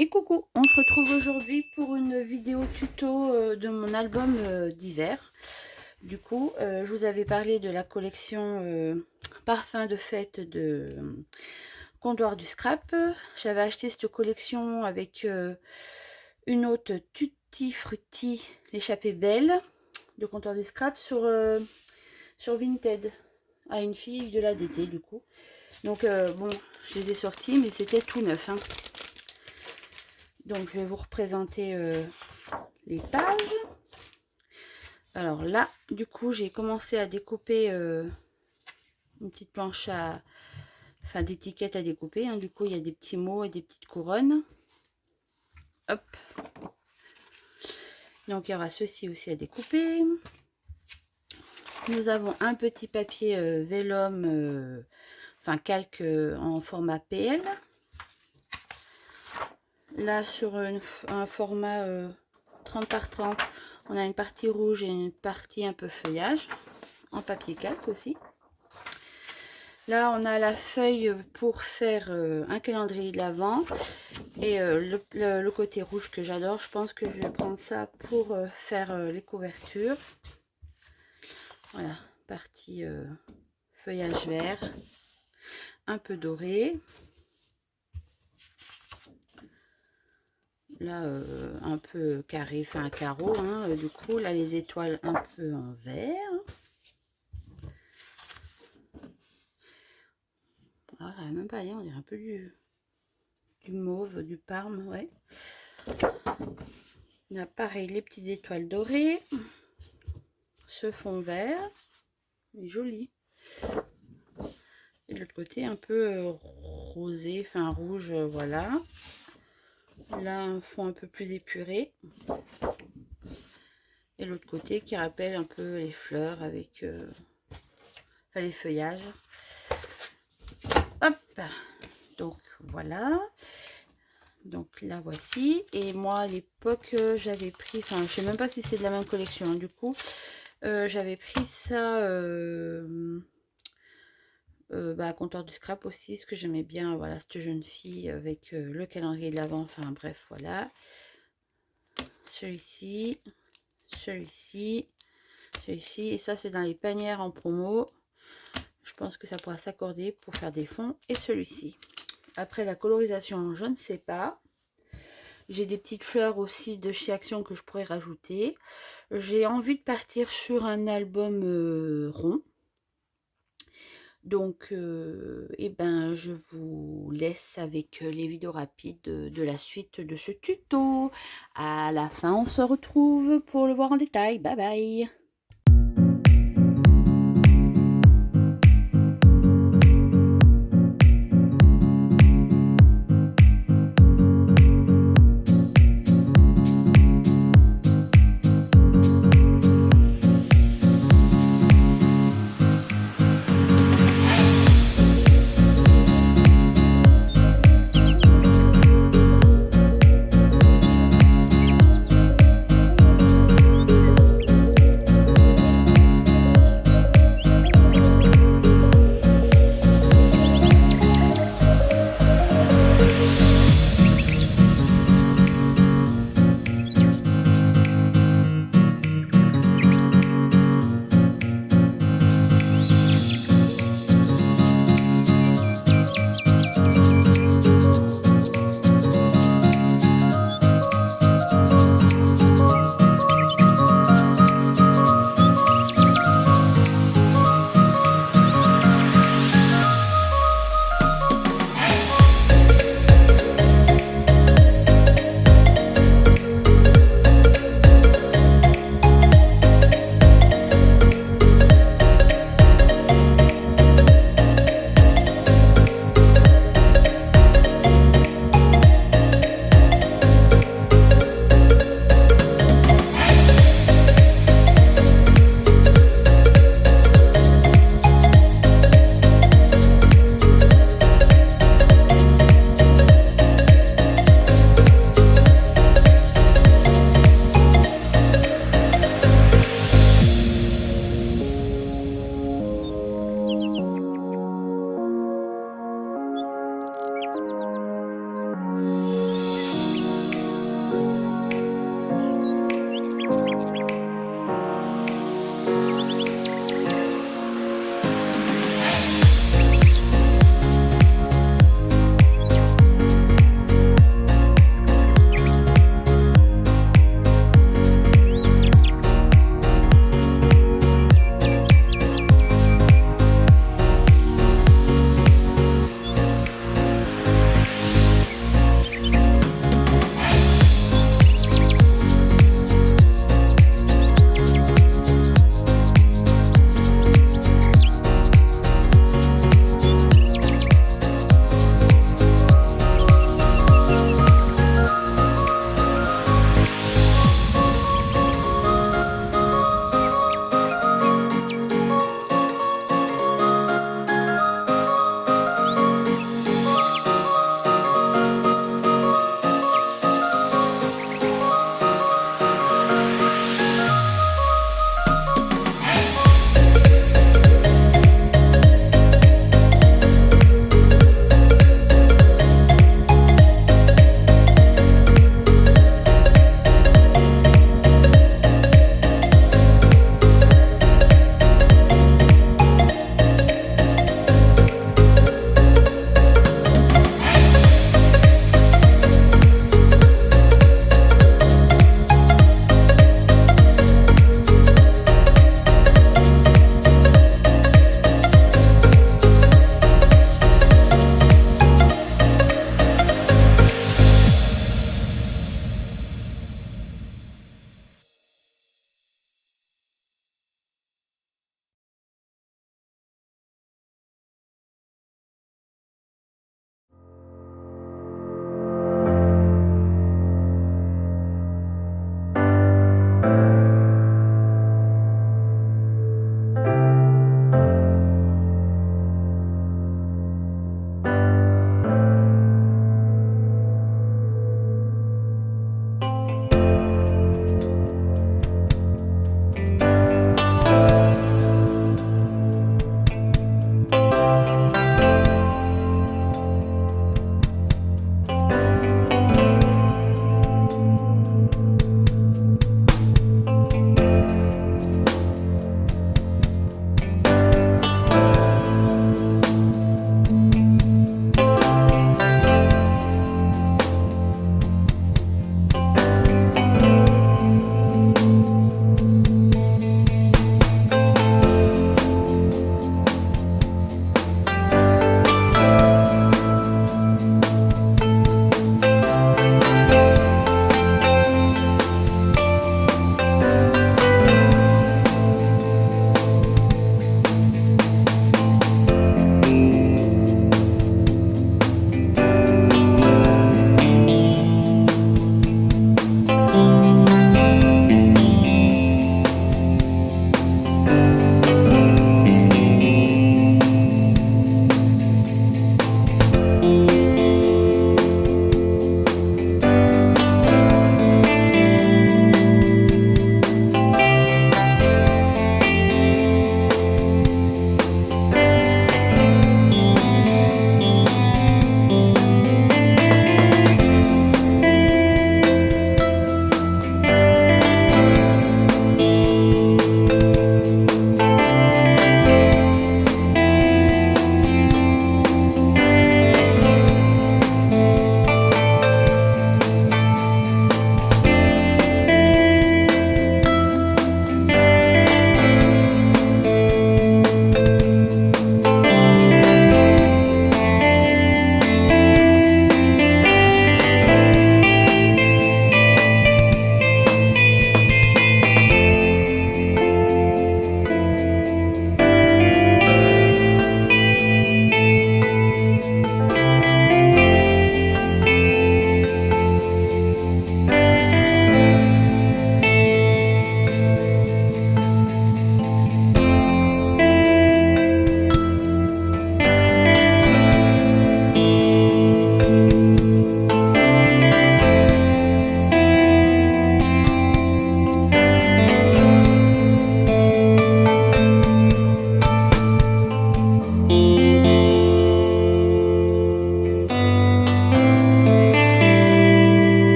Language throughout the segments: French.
Et coucou, on se retrouve aujourd'hui pour une vidéo tuto de mon album d'hiver. Du coup, je vous avais parlé de la collection Parfum de fête de Comptoir du Scrap. J'avais acheté cette collection avec une autre Tutti Frutti, l'échappée belle de Comptoir du Scrap sur Vinted à une fille de la DT du coup. Donc bon, je les ai sortis mais c'était tout neuf, hein. Donc je vais vous représenter les pages. Alors là, du coup, j'ai commencé à découper une petite planche d'étiquettes à découper, hein. Du coup, il y a des petits mots et des petites couronnes. Hop. Donc il y aura ceci aussi à découper. Nous avons un petit papier vélum, calque en format PL. Là, sur un format 30 par 30, on a une partie rouge et une partie un peu feuillage, en papier calque aussi. Là, on a la feuille pour faire un calendrier de l'Avent. Et le côté rouge que j'adore, je pense que je vais prendre ça pour faire les couvertures. Voilà, partie feuillage vert, un peu doré. Là, un peu carré, un carreau, hein. Du coup, là, les étoiles un peu en vert. Ah, j'arrive même pas à dire, on dirait un peu du mauve, du parme, ouais. Là, pareil, les petites étoiles dorées. Ce fond vert, il est joli. Et de l'autre côté, un peu rosé, rouge, voilà. Là, un fond un peu plus épuré. Et l'autre côté qui rappelle un peu les fleurs avec les feuillages. Hop, donc voilà. Donc là voici. Et moi à l'époque j'avais pris, je sais même pas si c'est de la même collection, hein, du coup j'avais pris ça à Comptoir du Scrap aussi, ce que j'aimais bien, voilà, cette jeune fille avec le calendrier de l'Avent, bref, voilà. Celui-ci, celui-ci, celui-ci, et ça c'est dans les panières en promo. Je pense que ça pourra s'accorder pour faire des fonds. Et celui-ci. Après la colorisation, je ne sais pas. J'ai des petites fleurs aussi de chez Action que je pourrais rajouter. J'ai envie de partir sur un album rond. Donc, je vous laisse avec les vidéos rapides de la suite de ce tuto. À la fin, on se retrouve pour le voir en détail. Bye bye!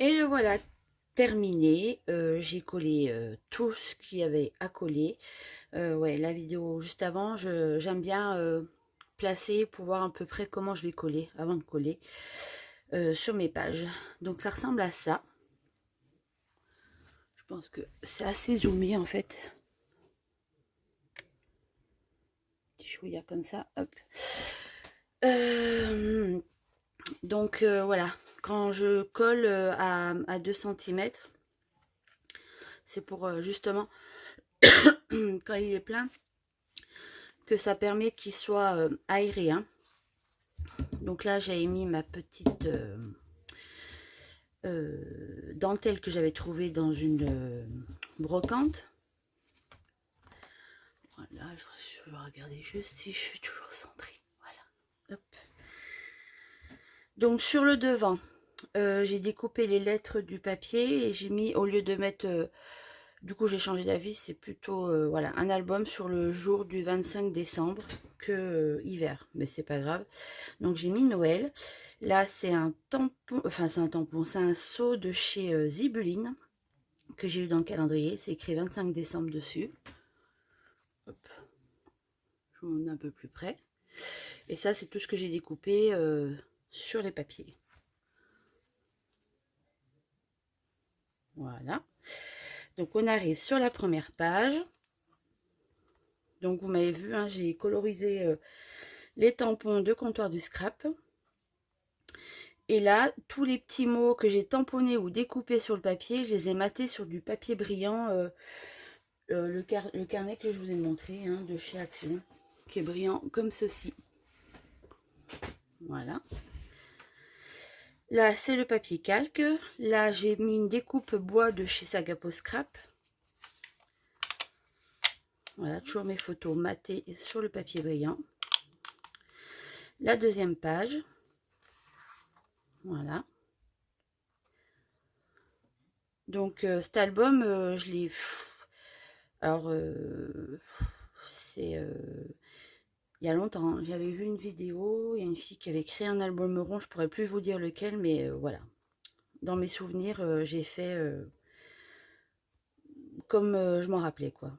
Et le voilà terminé. J'ai collé tout ce qu'il y avait à coller. Ouais, la vidéo juste avant, j'aime bien placer pour voir à peu près comment je vais coller avant de coller sur mes pages. Donc ça ressemble à ça. Je pense que c'est assez zoomé en fait. Petit chouïa comme ça, hop. Donc voilà, quand je colle à 2 cm, c'est pour justement, quand il est plein, que ça permet qu'il soit aéré. Hein. Donc là, j'ai mis ma petite dentelle que j'avais trouvée dans une brocante. Voilà, je vais regarder juste si je suis toujours centrée. Voilà, hop. Donc sur le devant, j'ai découpé les lettres du papier et j'ai mis, au lieu de mettre, du coup j'ai changé d'avis, c'est plutôt voilà, un album sur le jour du 25 décembre que hiver, mais c'est pas grave. Donc j'ai mis Noël. Là c'est un tampon, enfin c'est un tampon, c'est un seau de chez Zibeline que j'ai eu dans le calendrier, c'est écrit 25 décembre dessus. Hop. Je vous montre un peu plus près. Et ça c'est tout ce que j'ai découpé sur les papiers. Voilà. Donc on arrive sur la première page. Donc vous m'avez vu, hein, j'ai colorisé les tampons de comptoir du scrap. Et là, tous les petits mots que j'ai tamponnés ou découpés sur le papier, je les ai matés sur du papier brillant. Le carnet que je vous ai montré, hein, de chez Action, qui est brillant comme ceci. Voilà. Là, c'est le papier calque. Là, j'ai mis une découpe bois de chez Sagapo Scrap. Voilà, toujours mes photos matées sur le papier brillant. La deuxième page. Voilà. Donc, cet album, je l'ai... Alors, c'est... il y a longtemps, hein. J'avais vu une vidéo, il y a une fille qui avait créé un album rond, je pourrais plus vous dire lequel, mais voilà. Dans mes souvenirs, j'ai fait comme je m'en rappelais, quoi.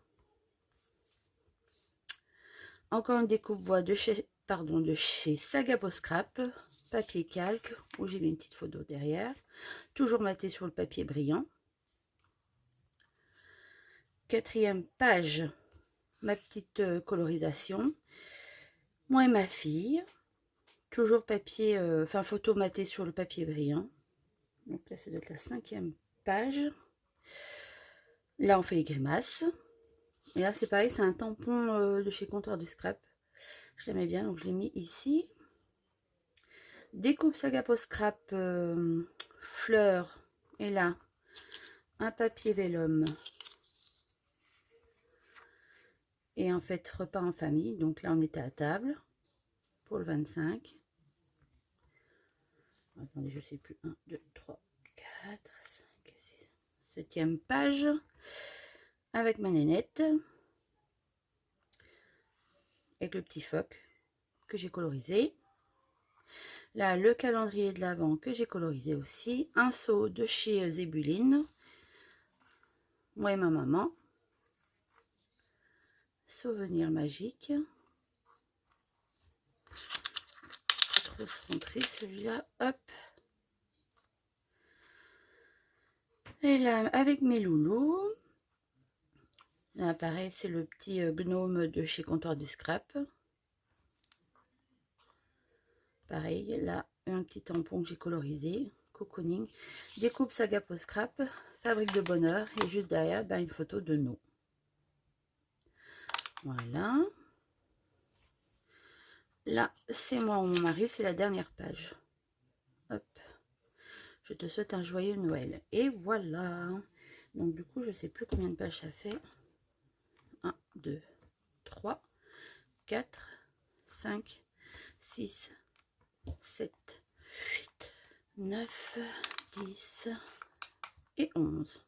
Encore une découpe bois de chez pardon, de chez Sagabo Scrap, papier calque, où j'ai mis une petite photo derrière, toujours maté sur le papier brillant. 4e page, ma petite colorisation, moi et ma fille, toujours papier, enfin photo matée sur le papier brillant. Donc là, ça doit être la 5e page. Là, on fait les grimaces. Et là, c'est pareil, c'est un tampon de chez Comptoir du Scrap. Je l'aimais bien, donc je l'ai mis ici. Découpe Sagabo Scrap fleurs. Et là, un papier vélum. Et en fait, repas en famille. Donc là, on était à table pour le 25. Attendez, je sais plus. 1, 2, 3, 4, 5, 6, 7e page. Avec ma nénette. Avec le petit phoque que j'ai colorisé. Là, le calendrier de l'Avent que j'ai colorisé aussi. Un seau de chez Zébuline. Moi et ma maman. Souvenir magique. Trop se rentrer celui-là. Hop. Et là, avec mes loulous. Là, pareil, c'est le petit gnome de chez Comptoir du Scrap. Pareil, là, un petit tampon que j'ai colorisé. Cocooning. Découpe Sagabo Scrap. Fabrique de bonheur. Et juste derrière, ben, une photo de nous. Voilà. Là, c'est moi ou mon mari, c'est la dernière page. Hop. Je te souhaite un joyeux Noël. Et voilà. Donc, du coup, je ne sais plus combien de pages ça fait. 1, 2, 3, 4, 5, 6, 7, 8, 9, 10 et 11.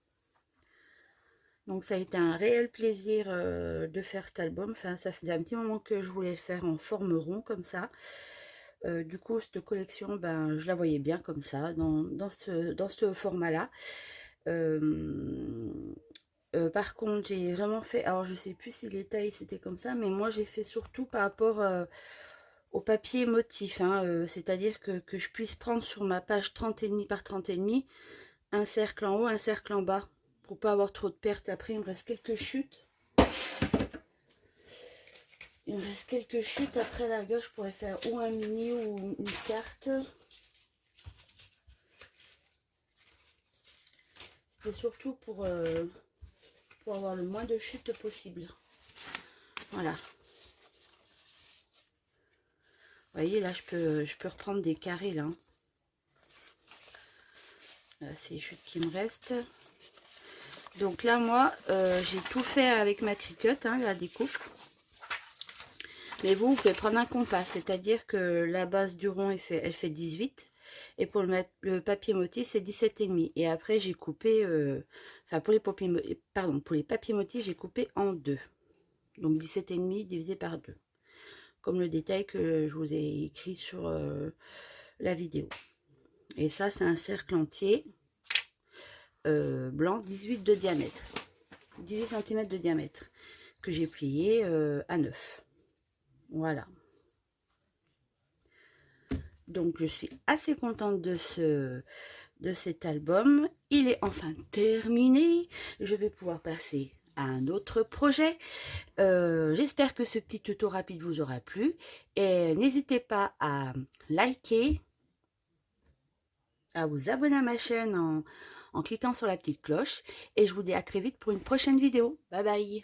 Donc ça a été un réel plaisir de faire cet album. Enfin, ça faisait un petit moment que je voulais le faire en forme rond comme ça. Du coup, cette collection, ben, je la voyais bien comme ça, dans ce format-là. Par contre, j'ai vraiment fait, alors je sais plus si les tailles c'était comme ça, mais moi j'ai fait surtout par rapport au papier motif, hein, c'est-à-dire que je puisse prendre sur ma page 30,5 par 30,5 un cercle en haut, un cercle en bas, pour pas avoir trop de pertes. Après, il me reste quelques chutes. Il me reste quelques chutes. Après, la gauche, je pourrais faire ou un mini ou une carte. C'est surtout pour avoir le moins de chutes possible. Voilà. Vous voyez, là, je peux reprendre des carrés, là. C'est les chutes qui me restent. Donc là, moi, j'ai tout fait avec ma Cricut, hein, la découpe. Mais vous pouvez prendre un compas, c'est-à-dire que la base du rond, elle fait 18. Et pour le papier motif, c'est 17,5. Et après, j'ai coupé, enfin pour les papiers motifs, j'ai coupé en 2. Donc 17,5 divisé par 2. Comme le détail que je vous ai écrit sur la vidéo. Et ça, c'est un cercle entier blanc, 18 de diamètre. 18 cm de diamètre. Que j'ai plié à 9. Voilà. Donc je suis assez contente de cet album. Il est enfin terminé. Je vais pouvoir passer à un autre projet. J'espère que ce petit tuto rapide vous aura plu. Et n'hésitez pas à liker, à vous abonner à ma chaîne en cliquant sur la petite cloche. Et je vous dis à très vite pour une prochaine vidéo. Bye bye.